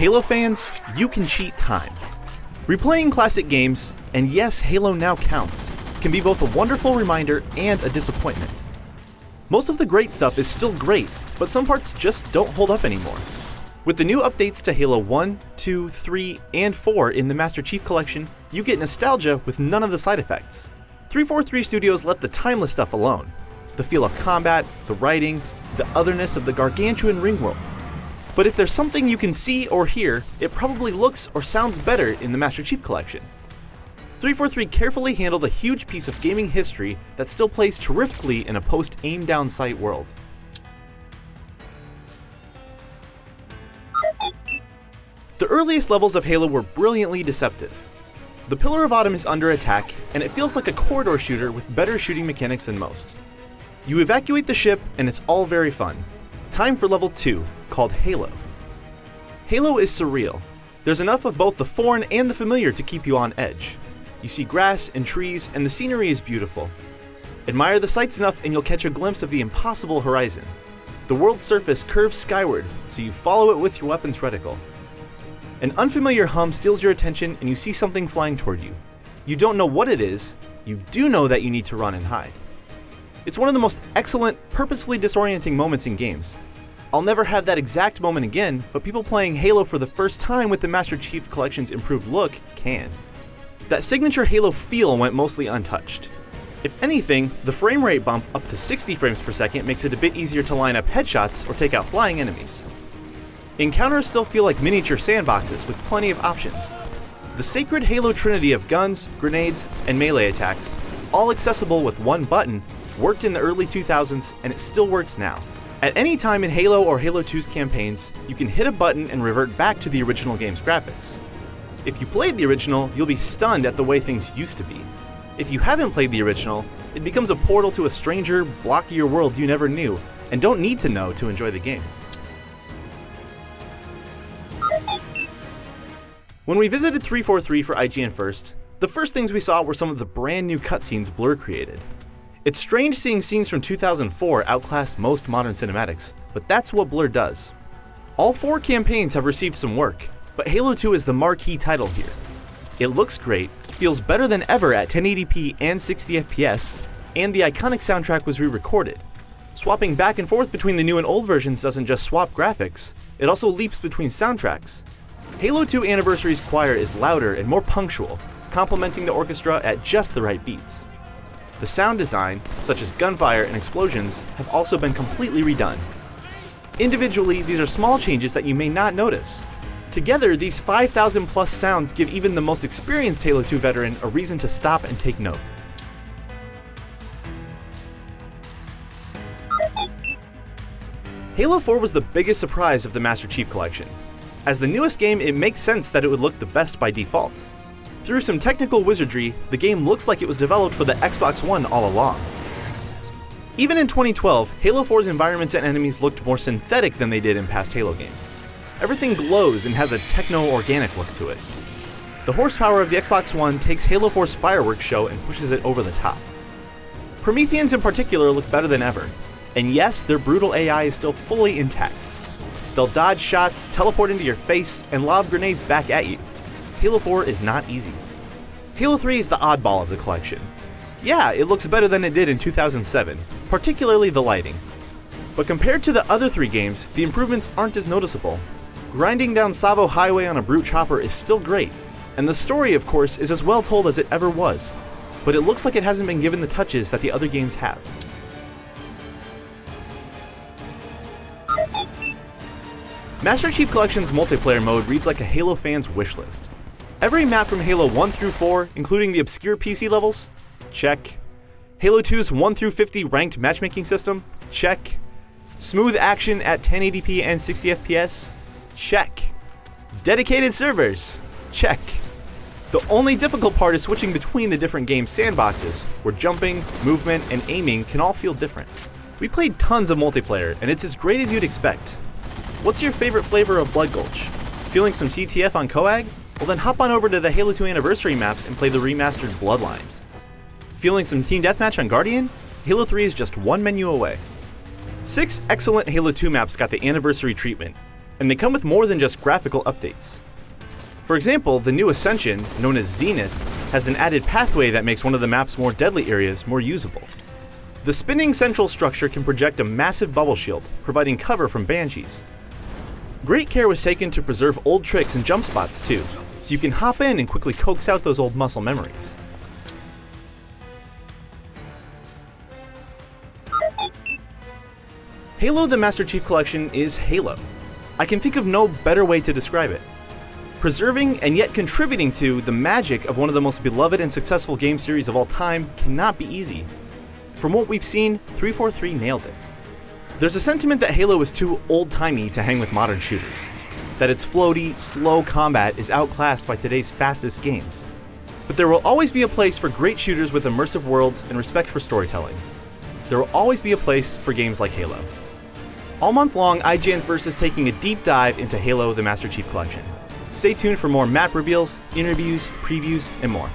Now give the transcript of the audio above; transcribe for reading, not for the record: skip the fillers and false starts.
Halo fans, you can cheat time. Replaying classic games, and yes, Halo now counts, can be both a wonderful reminder and a disappointment. Most of the great stuff is still great, but some parts just don't hold up anymore. With the new updates to Halo 1, 2, 3, and 4 in the Master Chief Collection, you get nostalgia with none of the side effects. 343 Studios left the timeless stuff alone. The feel of combat, the writing, the otherness of the gargantuan ring world. But if there's something you can see or hear, it probably looks or sounds better in the Master Chief Collection. 343 carefully handled a huge piece of gaming history that still plays terrifically in a post-aim-down sight world. The earliest levels of Halo were brilliantly deceptive. The Pillar of Autumn is under attack, and it feels like a corridor shooter with better shooting mechanics than most. You evacuate the ship, and it's all very fun. Time for level 2, called Halo. Halo is surreal. There's enough of both the foreign and the familiar to keep you on edge. You see grass and trees, and the scenery is beautiful. Admire the sights enough and you'll catch a glimpse of the impossible horizon. The world's surface curves skyward, so you follow it with your weapon's reticle. An unfamiliar hum steals your attention and you see something flying toward you. You don't know what it is, you do know that you need to run and hide. It's one of the most excellent, purposefully disorienting moments in games. I'll never have that exact moment again, but people playing Halo for the first time with the Master Chief Collection's improved look can. That signature Halo feel went mostly untouched. If anything, the frame rate bump up to 60 frames per second makes it a bit easier to line up headshots or take out flying enemies. Encounters still feel like miniature sandboxes with plenty of options. The sacred Halo trinity of guns, grenades, and melee attacks, all accessible with one button, worked in the early 2000s and it still works now. At any time in Halo or Halo 2's campaigns, you can hit a button and revert back to the original game's graphics. If you played the original, you'll be stunned at the way things used to be. If you haven't played the original, it becomes a portal to a stranger, blockier world you never knew, and don't need to know to enjoy the game. When we visited 343 for IGN First, the first things we saw were some of the brand new cutscenes Blur created. It's strange seeing scenes from 2004 outclass most modern cinematics, but that's what Blur does. All 4 campaigns have received some work, but Halo 2 is the marquee title here. It looks great, feels better than ever at 1080p and 60 FPS, and the iconic soundtrack was re-recorded. Swapping back and forth between the new and old versions doesn't just swap graphics, it also leaps between soundtracks. Halo 2 Anniversary's choir is louder and more punctual, complementing the orchestra at just the right beats. The sound design, such as gunfire and explosions, have also been completely redone. Individually, these are small changes that you may not notice. Together, these 5,000 plus sounds give even the most experienced Halo 2 veteran a reason to stop and take note. Halo 4 was the biggest surprise of the Master Chief Collection. As the newest game, it makes sense that it would look the best by default. Through some technical wizardry, the game looks like it was developed for the Xbox One all along. Even in 2012, Halo 4's environments and enemies looked more synthetic than they did in past Halo games. Everything glows and has a techno-organic look to it. The horsepower of the Xbox One takes Halo 4's fireworks show and pushes it over the top. Prometheans in particular look better than ever, and yes, their brutal AI is still fully intact. They'll dodge shots, teleport into your face, and lob grenades back at you. Halo 4 is not easy. Halo 3 is the oddball of the collection. Yeah, it looks better than it did in 2007, particularly the lighting. But compared to the other 3 games, the improvements aren't as noticeable. Grinding down Savo Highway on a brute chopper is still great, and the story, of course, is as well told as it ever was, but it looks like it hasn't been given the touches that the other games have. Master Chief Collection's multiplayer mode reads like a Halo fan's wishlist. Every map from Halo 1 through 4, including the obscure PC levels? Check. Halo 2's 1 through 50 ranked matchmaking system? Check. Smooth action at 1080p and 60 FPS? Check. Dedicated servers? Check. The only difficult part is switching between the different game sandboxes, where jumping, movement, and aiming can all feel different. We played tons of multiplayer, and it's as great as you'd expect. What's your favorite flavor of Blood Gulch? Feeling some CTF on Coag? Well then hop on over to the Halo 2 Anniversary maps and play the remastered Bloodline. Feeling some Team Deathmatch on Guardian? Halo 3 is just one menu away. 6 excellent Halo 2 maps got the Anniversary treatment. And they come with more than just graphical updates. For example, the new Ascension, known as Zenith, has an added pathway that makes one of the map's more deadly areas more usable. The spinning central structure can project a massive bubble shield, providing cover from banshees. Great care was taken to preserve old tricks and jump spots too, so you can hop in and quickly coax out those old muscle memories. Halo the Master Chief Collection is Halo. I can think of no better way to describe it. Preserving and yet contributing to the magic of one of the most beloved and successful game series of all time cannot be easy. From what we've seen, 343 nailed it. There's a sentiment that Halo is too old-timey to hang with modern shooters, that its floaty, slow combat is outclassed by today's fastest games. But there will always be a place for great shooters with immersive worlds and respect for storytelling. There will always be a place for games like Halo. All month long, IGN First is taking a deep dive into Halo the Master Chief Collection. Stay tuned for more map reveals, interviews, previews, and more.